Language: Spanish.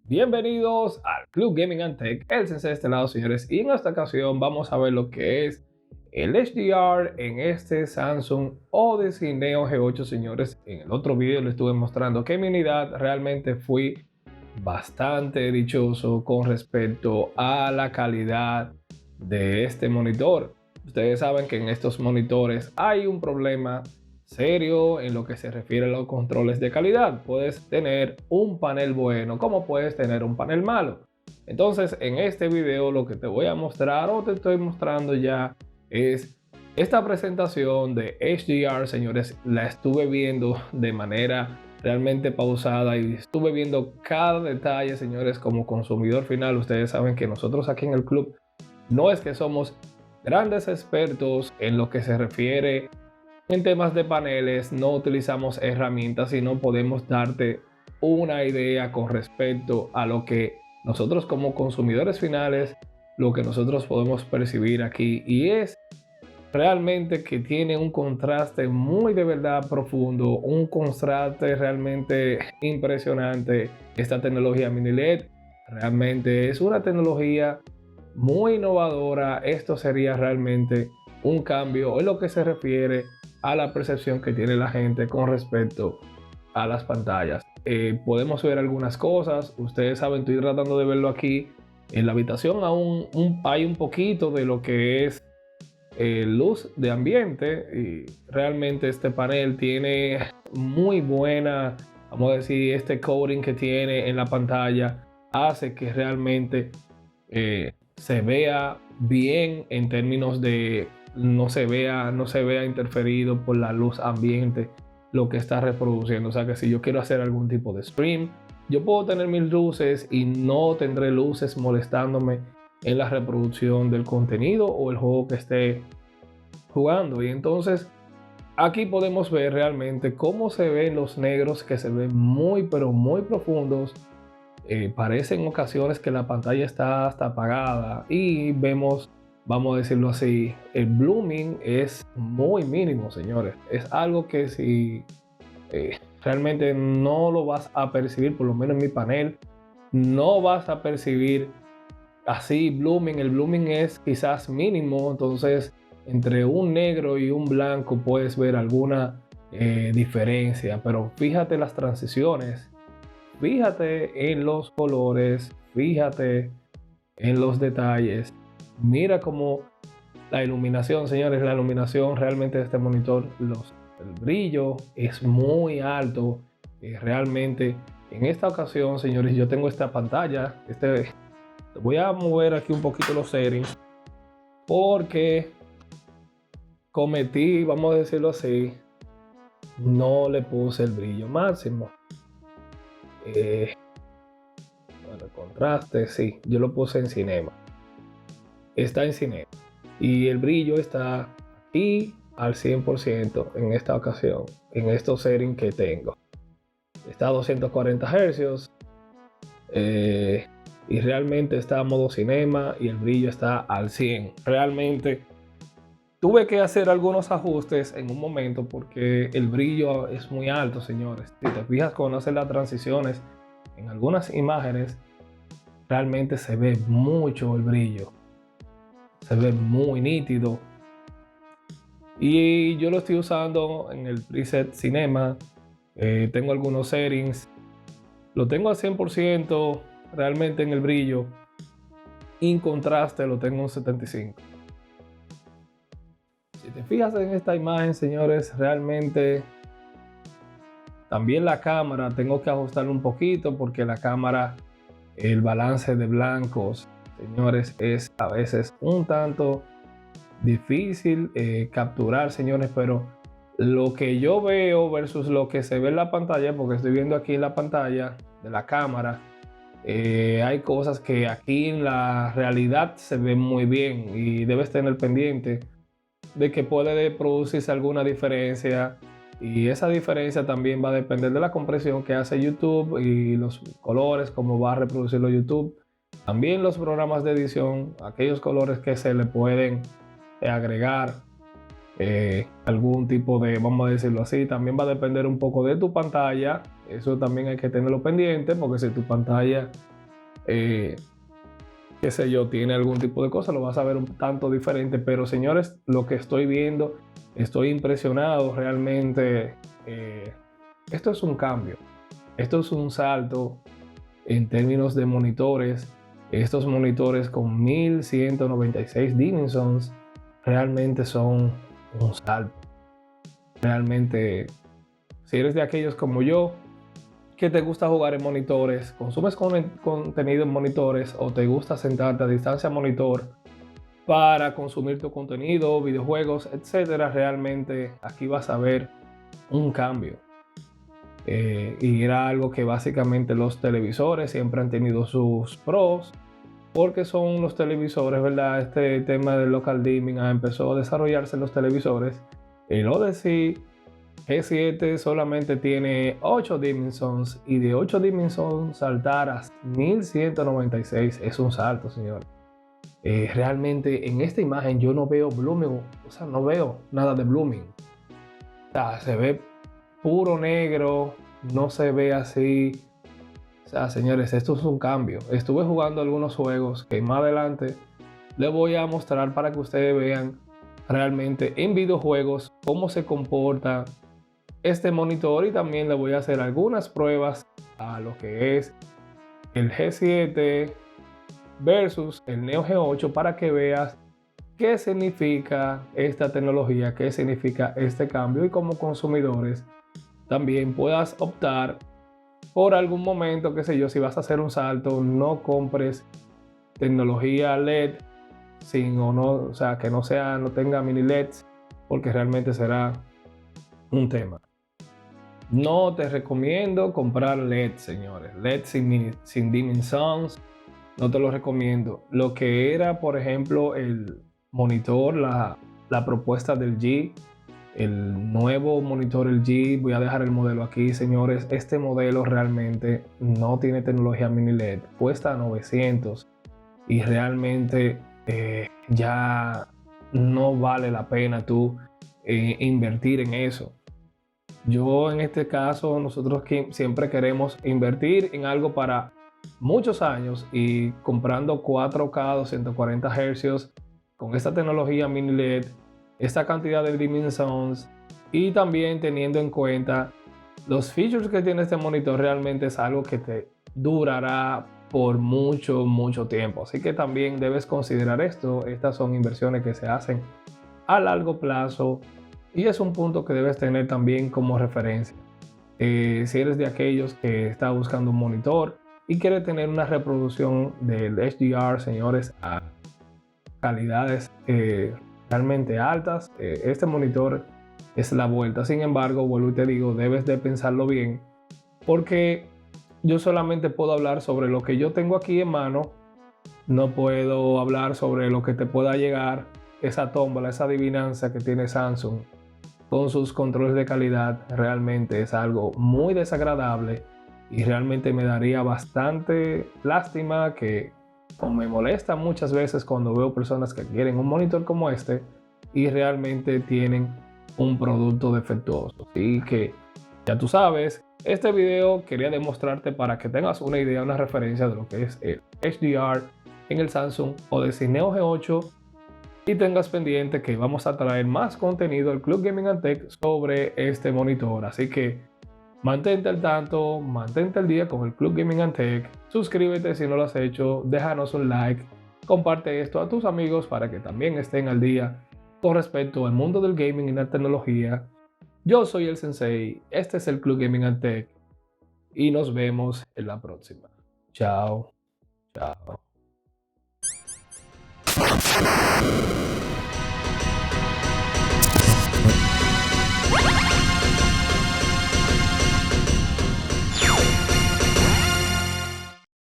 Bienvenidos al Club Gaming and Tech, el sensei de este lado, señores, y en esta ocasión vamos a ver lo que es el HDR en este Samsung Odyssey Neo G8, señores. En el otro video les estuve mostrando que mi unidad realmente fui bastante dichoso con respecto a la calidad de este monitor. Ustedes saben que en estos monitores hay un problema serio en lo que se refiere a los controles de calidad. Puedes tener un panel bueno como puedes tener un panel malo. Entonces en este video lo que te voy a mostrar o te estoy mostrando ya es esta presentación de HDR, señores. La estuve viendo de manera realmente pausada y estuve viendo cada detalle, señores. Como consumidor final, ustedes saben que nosotros aquí en el club no es que somos grandes expertos en lo que se refiere en temas de paneles, no utilizamos herramientas, sino podemos darte una idea con respecto a lo que nosotros como consumidores finales, lo que nosotros podemos percibir aquí, y es realmente que tiene un contraste muy de verdad profundo, un contraste realmente impresionante. Esta tecnología mini LED realmente es una tecnología muy innovadora. Esto sería realmente un cambio en lo que se refiere a la percepción que tiene la gente con respecto a las pantallas. Podemos ver algunas cosas, ustedes saben, estoy tratando de verlo aquí en la habitación. Aún hay un poquito de lo que es luz de ambiente, y realmente este panel tiene muy buena, vamos a decir, este coating que tiene en la pantalla hace que realmente se vea bien en términos de no se vea interferido por la luz ambiente lo que está reproduciendo. O sea que si yo quiero hacer algún tipo de stream, yo puedo tener mis luces y no tendré luces molestándome en la reproducción del contenido o el juego que esté jugando. Y entonces aquí podemos ver realmente cómo se ven los negros, que se ven muy pero muy profundos. Parece en ocasiones que la pantalla está hasta apagada, y vemos, vamos a decirlo así, el blooming es muy mínimo, señores. Es algo que si realmente no lo vas a percibir, por lo menos en mi panel, no vas a percibir así blooming. El blooming es quizás mínimo, entonces entre un negro y un blanco puedes ver alguna diferencia, pero fíjate las transiciones. Fíjate en los colores, fíjate en los detalles. Mira cómo la iluminación, señores, la iluminación realmente de este monitor, el brillo es muy alto. Realmente en esta ocasión, señores, yo tengo esta pantalla. Voy a mover aquí un poquito los settings porque cometí, vamos a decirlo así, no le puse el brillo máximo. Bueno, el contraste, sí, yo lo puse en cinema. Está en cinema. Y el brillo está aquí al 100% en esta ocasión, en estos settings que tengo. Está a 240 Hz y realmente está a modo cinema y el brillo está al 100. Realmente tuve que hacer algunos ajustes en un momento porque el brillo es muy alto, señores. Si te fijas cuando hacen las transiciones en algunas imágenes, realmente se ve mucho el brillo, se ve muy nítido. Y yo lo estoy usando en el preset cinema. Tengo algunos settings, lo tengo al 100% realmente en el brillo. En contraste lo tengo en 75. Si te fijas en esta imagen, señores, realmente también la cámara tengo que ajustarlo un poquito porque la cámara, el balance de blancos, señores, es a veces un tanto difícil capturar, señores. Pero lo que yo veo versus lo que se ve en la pantalla, porque estoy viendo aquí en la pantalla de la cámara, hay cosas que aquí en la realidad se ven muy bien, y debes tener pendiente de que puede producirse alguna diferencia, y esa diferencia también va a depender de la compresión que hace YouTube y los colores, cómo va a reproducirlo YouTube. También los programas de edición, aquellos colores que se le pueden agregar algún tipo de, vamos a decirlo así, también va a depender un poco de tu pantalla. Eso también hay que tenerlo pendiente, porque si tu pantalla qué sé yo, tiene algún tipo de cosa, lo vas a ver un tanto diferente. Pero señores, lo que estoy viendo, estoy impresionado realmente. Esto es un cambio, esto es un salto en términos de monitores. Estos monitores con 1196 Dimensons realmente son un salto. Realmente, si eres de aquellos como yo, que te gusta jugar en monitores, consumes contenido en monitores o te gusta sentarte a distancia monitor para consumir tu contenido, videojuegos, etcétera, realmente aquí vas a ver un cambio. Y era algo que básicamente los televisores siempre han tenido sus pros, porque son los televisores, ¿verdad? Este tema del local dimming empezó a desarrollarse en los televisores. El Odyssey G7 solamente tiene 8 Dimensons, y de 8 Dimensons saltar a 1196 es un salto, señor. Realmente en esta imagen yo no veo blooming, o sea, no veo nada de blooming. O sea, se ve puro negro, no se ve así. O sea, señores, esto es un cambio. Estuve jugando algunos juegos que más adelante les voy a mostrar para que ustedes vean realmente en videojuegos cómo se comporta este monitor, y también le voy a hacer algunas pruebas a lo que es el G7 versus el Neo G8 para que veas qué significa esta tecnología, qué significa este cambio, y como consumidores también puedas optar por algún momento, qué sé yo, si vas a hacer un salto, no compres tecnología LED sin o no, o sea, que no sea, no tenga mini LEDs, porque realmente será un tema. No te recomiendo comprar LED, señores. LED sin Dimensons, no te lo recomiendo. Lo que era, por ejemplo, el monitor, la propuesta del G, el nuevo monitor el G, voy a dejar el modelo aquí, señores. Este modelo realmente no tiene tecnología mini LED, cuesta 900 y realmente ya no vale la pena tú invertir en eso. Yo en este caso, nosotros siempre queremos invertir en algo para muchos años, y comprando 4K 240 Hz con esta tecnología mini LED, esta cantidad de Dimensons, y también teniendo en cuenta los features que tiene este monitor, realmente es algo que te durará por mucho tiempo. Así que también debes considerar esto. Estas son inversiones que se hacen a largo plazo, y es un punto que debes tener también como referencia. Si eres de aquellos que está buscando un monitor y quiere tener una reproducción del HDR, señores, a calidades realmente altas, este monitor es la vuelta. Sin embargo, vuelvo y te digo, debes de pensarlo bien, porque yo solamente puedo hablar sobre lo que yo tengo aquí en mano. No puedo hablar sobre lo que te pueda llegar, esa tómbola, esa adivinanza que tiene Samsung con sus controles de calidad. Realmente es algo muy desagradable, y realmente me daría bastante lástima, que o me molesta muchas veces cuando veo personas que quieren un monitor como este y realmente tienen un producto defectuoso. Así que ya tú sabes, este video quería demostrarte para que tengas una idea, una referencia de lo que es el HDR en el Samsung Odyssey Neo G8, y tengas pendiente que vamos a traer más contenido al Club Gaming and Tech sobre este monitor. Así que mantente al tanto, mantente al día con el Club Gaming and Tech. Suscríbete si no lo has hecho, déjanos un like, comparte esto a tus amigos para que también estén al día con respecto al mundo del gaming y la tecnología. Yo soy el Sensei, este es el Club Gaming and Tech, y nos vemos en la próxima. Chao, chao.